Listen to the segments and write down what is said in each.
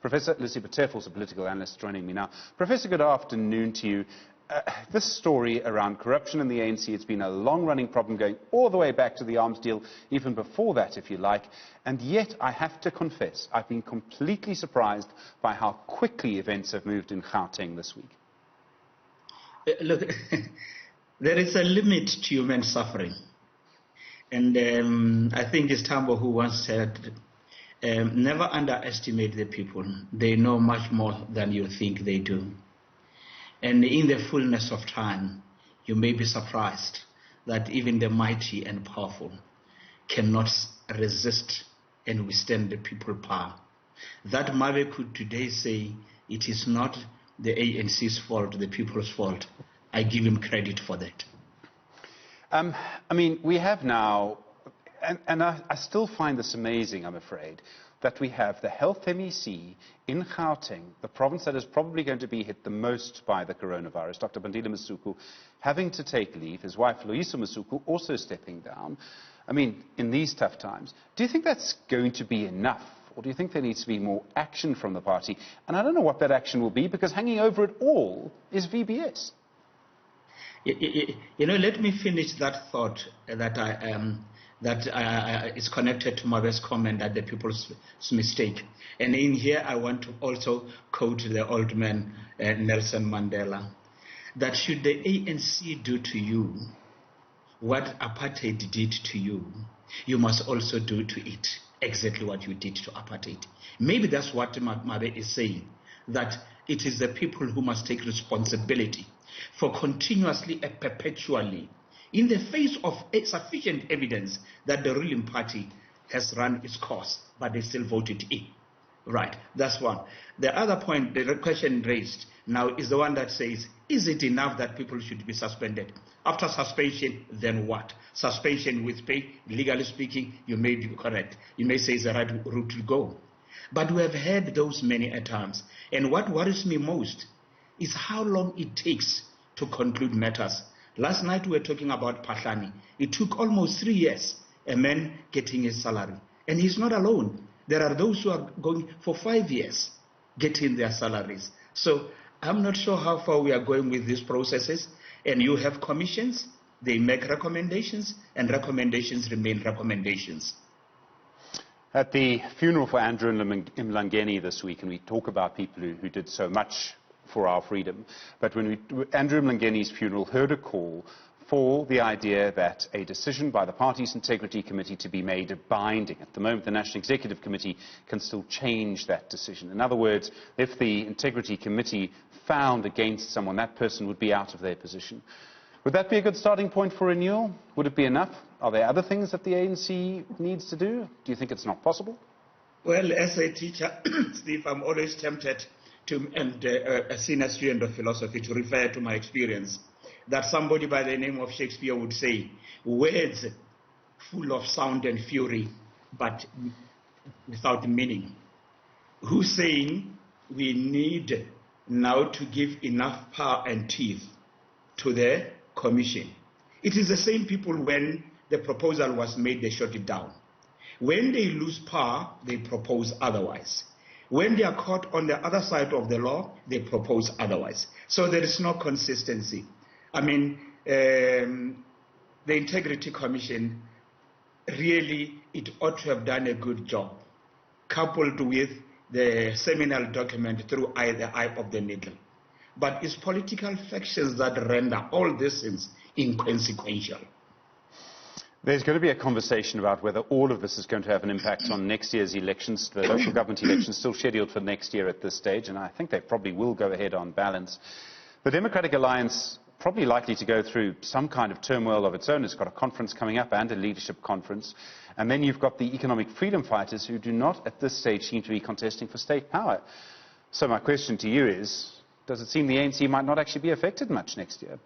Professor Lesiba Teffo is a political analyst joining me now. Professor, good afternoon to you. This story around corruption in the ANC, it's been a long-running problem going all the way back to the arms deal, even before that, if you like. And yet, I have to confess, I've been completely surprised by how quickly events have moved in Gauteng this week. Look, there is a limit to human suffering. And I think it's Tambo who once said, never underestimate the people. They know much more than you think they do. And in the fullness of time, you may be surprised that even the mighty and powerful cannot resist and withstand the people's power. That Mabe could today say it is not the ANC's fault, the people's fault. I give him credit for that. I mean, we have now, and I still find this amazing, I'm afraid, that we have the health MEC in Gauteng, the province that is probably going to be hit the most by the coronavirus, Dr. Bandile Masuku, having to take leave, his wife Lesiba Masuku also stepping down. I mean, in these tough times, do you think that's going to be enough? Or do you think there needs to be more action from the party? And I don't know what that action will be, because hanging over it all is VBS. You know, let me finish that thought that is connected to Mabe's comment that the people's mistake. And in here, I want to also quote the old man, Nelson Mandela, that should the ANC do to you what apartheid did to you, you must also do to it exactly what you did to apartheid. Maybe that's what Mabe is saying, that it is the people who must take responsibility for continuously and perpetually, in the face of sufficient evidence that the ruling party has run its course, but they still voted in. Right, that's one. The other point, the question raised now is the one that says, is it enough that people should be suspended? After suspension, then what? Suspension with pay, legally speaking, you may be correct. You may say it's the right route to go. But we have heard those many a times. And what worries me most is how long it takes to conclude matters. Last night we were talking about Pahlani. It took almost 3 years, a man getting his salary. And he's not alone. There are those who are going for 5 years getting their salaries. So I'm not sure how far we are going with these processes. And you have commissions, they make recommendations, and recommendations remain recommendations. At the funeral for Andrew Mlangeni this week, and we talk about people who did so much for our freedom, but when Andrew Mlangeni's funeral heard a call for the idea that a decision by the party's integrity committee to be made binding. At the moment, the National Executive Committee can still change that decision. In other words, if the integrity committee found against someone, that person would be out of their position. Would that be a good starting point for renewal? Would it be enough? Are there other things that the ANC needs to do? Do you think it's not possible? Well, as a teacher, Steve, I'm always tempted to, and a senior student of philosophy, to refer to my experience, that somebody by the name of Shakespeare would say, words full of sound and fury, but without meaning. Who's saying we need now to give enough power and teeth to the commission? It is the same people when the proposal was made, they shut it down. When they lose power, they propose otherwise. When they are caught on the other side of the law, they propose otherwise. So there is no consistency. I mean, the Integrity Commission, really, it ought to have done a good job, coupled with the seminal document through the eye of the needle. But it's political factions that render all these things inconsequential. There's going to be a conversation about whether all of this is going to have an impact on next year's elections, the local government elections still scheduled for next year at this stage, and I think they probably will go ahead on balance. The Democratic Alliance probably likely to go through some kind of turmoil of its own. It's got a conference coming up and a leadership conference. And then you've got the economic freedom fighters who do not at this stage seem to be contesting for state power. So my question to you is, does it seem the ANC might not actually be affected much next year?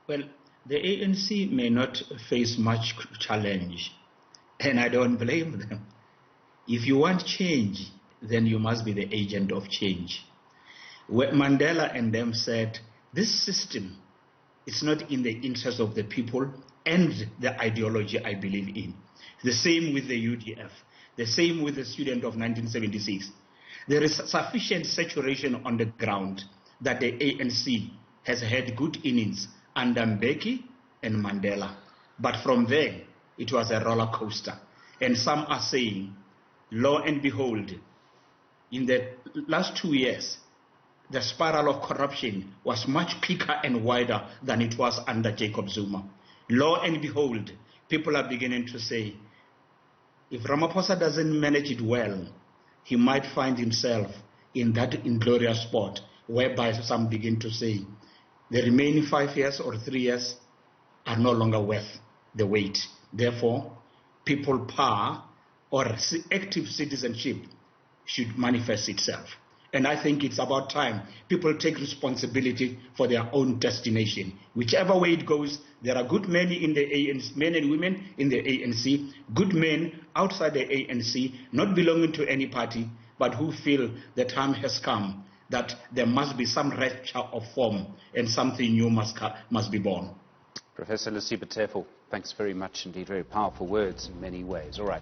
Well, the ANC may not face much challenge, and I don't blame them. If you want change, then you must be the agent of change. Mandela and them said, this system is not in the interest of the people and the ideology I believe in. The same with the UDF, the same with the student of 1976. There is sufficient saturation on the ground that the ANC has had good innings under Mbeki and Mandela. But from there, it was a roller coaster. And some are saying, lo and behold, in the last 2 years, the spiral of corruption was much quicker and wider than it was under Jacob Zuma. Lo and behold, people are beginning to say, if Ramaphosa doesn't manage it well, he might find himself in that inglorious spot whereby some begin to say the remaining 5 years or 3 years are no longer worth the wait. Therefore, people power or active citizenship should manifest itself. And I think it's about time people take responsibility for their own destination. Whichever way it goes, there are good men in the ANC, men and women in the ANC, good men outside the ANC, not belonging to any party, but who feel the time has come that there must be some rupture of form and something new must be born. Professor Lesiba Teffo, thanks very much indeed. Very powerful words in many ways. All right.